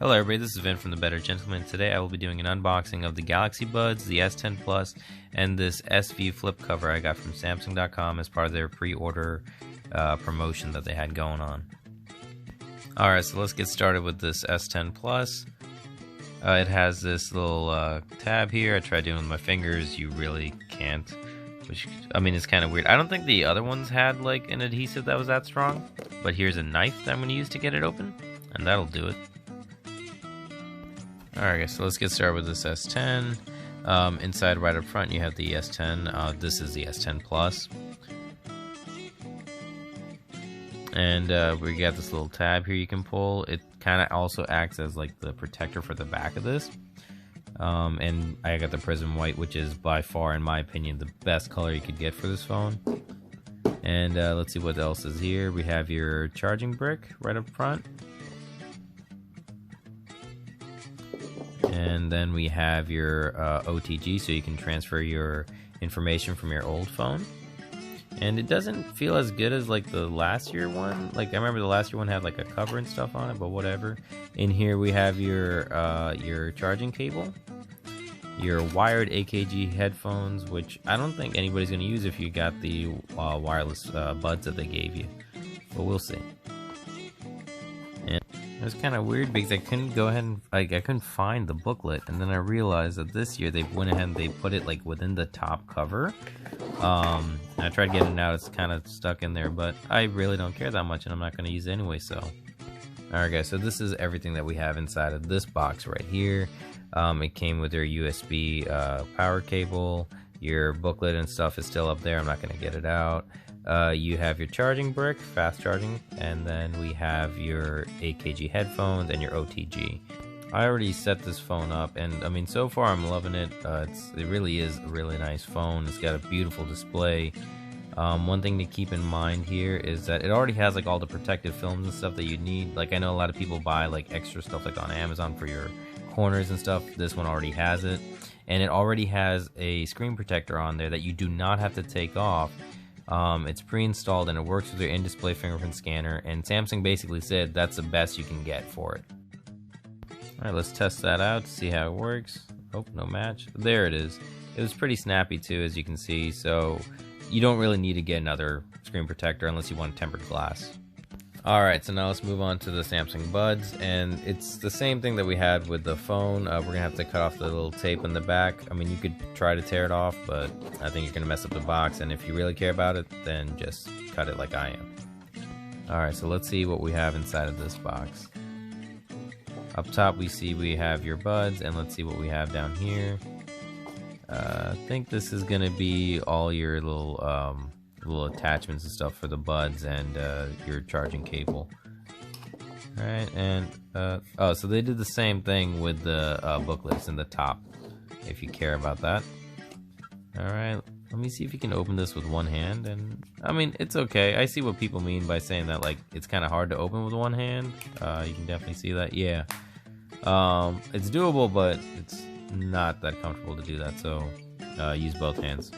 Hello everybody, this is Vin from The Better Gentleman. Today I will be doing an unboxing of the Galaxy Buds, the S10 Plus, and this SV flip cover I got from Samsung.com as part of their pre-order promotion that they had going on. Alright, so let's get started with this S10 Plus. It has this little tab here. I tried doing it with my fingers. You really can't. Which, I mean, it's kind of weird. I don't think the other ones had like an adhesive that was that strong. But here's a knife that I'm going to use to get it open. And that'll do it. Alright guys, so let's get started with this S10. Inside right up front you have the S10. This is the S10 Plus. And we got this little tab here you can pull. It kind of also acts as like the protector for the back of this. And I got the Prism White, which is by far, in my opinion, the best color you could get for this phone. And let's see what else is here. We have your charging brick right up front. And then we have your OTG, so you can transfer your information from your old phone. And it doesn't feel as good as like the last year one. Like I remember the last year one had like a cover and stuff on it, but whatever. In here we have your charging cable, your wired AKG headphones, which I don't think anybody's gonna use if you got the wireless buds that they gave you, but we'll see. And it was kind of weird because I couldn't go ahead and I couldn't find the booklet, and then I realized that this year they went ahead and they put it like within the top cover. I tried getting it out, it's kind of stuck in there, but I really don't care that much and I'm not going to use it anyway, so. Alright guys, so this is everything that we have inside of this box right here. It came with your USB power cable, your booklet and stuff is still up there, I'm not going to get it out. You have your charging brick, fast charging, and then we have your AKG headphones and your OTG. I already set this phone up, and I mean, so far I'm loving it. It really is a really nice phone. It's got a beautiful display. One thing to keep in mind here is that it already has like all the protective films and stuff that you need. Like I know a lot of people buy like extra stuff like on Amazon for your corners and stuff. This one already has it, and it already has a screen protector on there that you do not have to take off. It's pre-installed and it works with your in-display fingerprint scanner, and Samsung basically said that's the best you can get for it. Alright, let's test that out to see how it works. Oh, no match. There it is. It was pretty snappy too, as you can see, so you don't really need to get another screen protector unless you want tempered glass. Alright, so now let's move on to the Samsung Buds, and it's the same thing that we had with the phone. We're going to have to cut off the little tape in the back. I mean, you could try to tear it off, but I think you're going to mess up the box, and if you really care about it, then just cut it like I am. Alright, so let's see what we have inside of this box. Up top we have your buds, and let's see what we have down here. I think this is going to be all your little attachments and stuff for the buds and your charging cable. Alright, and oh, so they did the same thing with the booklets in the top, if you care about that. Alright, let me see if you can open this with one hand, and I mean, it's okay. I see what people mean by saying that like it's kind of hard to open with one hand. You can definitely see that, yeah. It's doable, but it's not that comfortable to do that, so use both hands.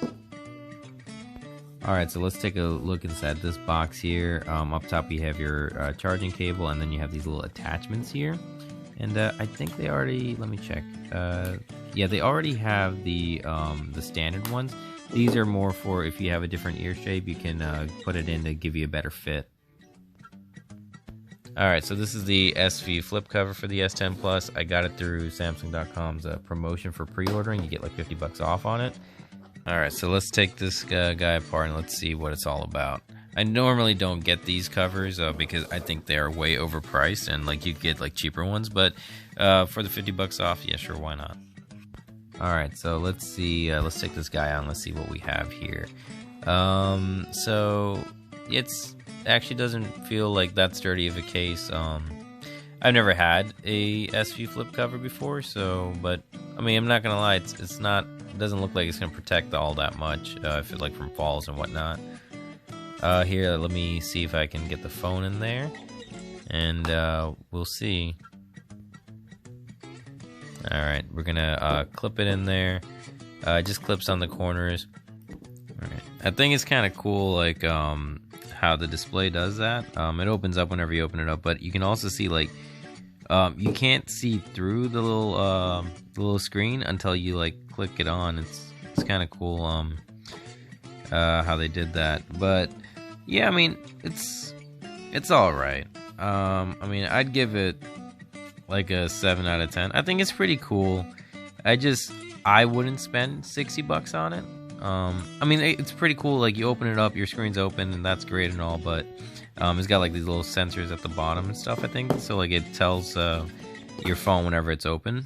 Alright, so let's take a look inside this box here. Up top you have your charging cable, and then you have these little attachments here. And I think they already, let me check. Yeah, they already have the standard ones. These are more for if you have a different ear shape, you can put it in to give you a better fit. Alright, so this is the SV flip cover for the S10 Plus. I got it through Samsung.com's promotion for pre-ordering. You get like 50 bucks off on it. Alright, so let's take this guy apart and let's see what it's all about. I normally don't get these covers because I think they are way overpriced, and like you get like cheaper ones, but for the 50 bucks off, yeah, sure, why not? Alright, so let's see, let's take this guy on, let's see what we have here. So it's actually doesn't feel like that sturdy of a case. I've never had a SV flip cover before, so, but I mean, I'm not gonna lie, it's not, it doesn't look like it's gonna protect all that much if it like from falls and whatnot. Here, let me see if I can get the phone in there, and we'll see. Alright, we're gonna clip it in there. It just clips on the corners. Alright, I think it's kind of cool, like how the display does that. It opens up whenever you open it up, but you can also see like You can't see through the little screen until you like click it on. It's kind of cool how they did that. But yeah, I mean it's all right. I mean I'd give it like a 7 out of 10. I think it's pretty cool. I wouldn't spend $60 on it. I mean it's pretty cool. Like you open it up, your screen's open, and that's great and all, but it's got like these little sensors at the bottom and stuff, I think. So like it tells your phone whenever it's open.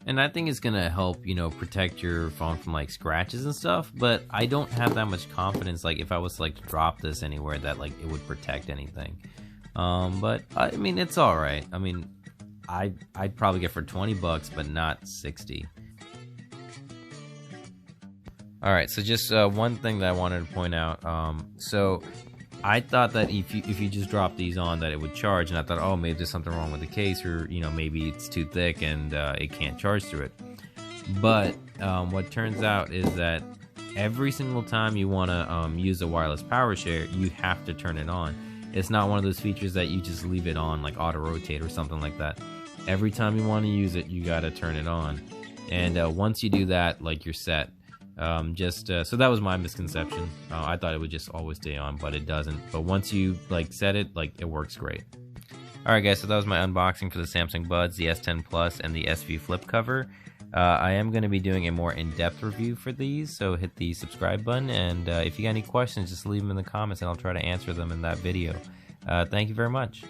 And I think it's gonna help, you know, protect your phone from like scratches and stuff. But I don't have that much confidence, like if I was to, like, drop this anywhere, that like it would protect anything. But I mean it's all right. I mean I'd probably get for $20, but not 60. All right, so just one thing that I wanted to point out. So I thought that if you just drop these on, that it would charge, and I thought, oh, maybe there's something wrong with the case, or you know, maybe it's too thick and it can't charge through it. But what turns out is that every single time you want to use a wireless power share, you have to turn it on. It's not one of those features that you just leave it on, like auto rotate or something like that. Every time you want to use it, you got to turn it on, and once you do that, like, you're set. So that was my misconception. I thought it would just always stay on, but it doesn't. But once you like set it, like, it works great. Alright guys, so that was my unboxing for the Samsung Buds, the S10 Plus, and the SV Flip cover. I am going to be doing a more in-depth review for these, so hit the subscribe button, and if you got any questions, just leave them in the comments and I'll try to answer them in that video. Thank you very much.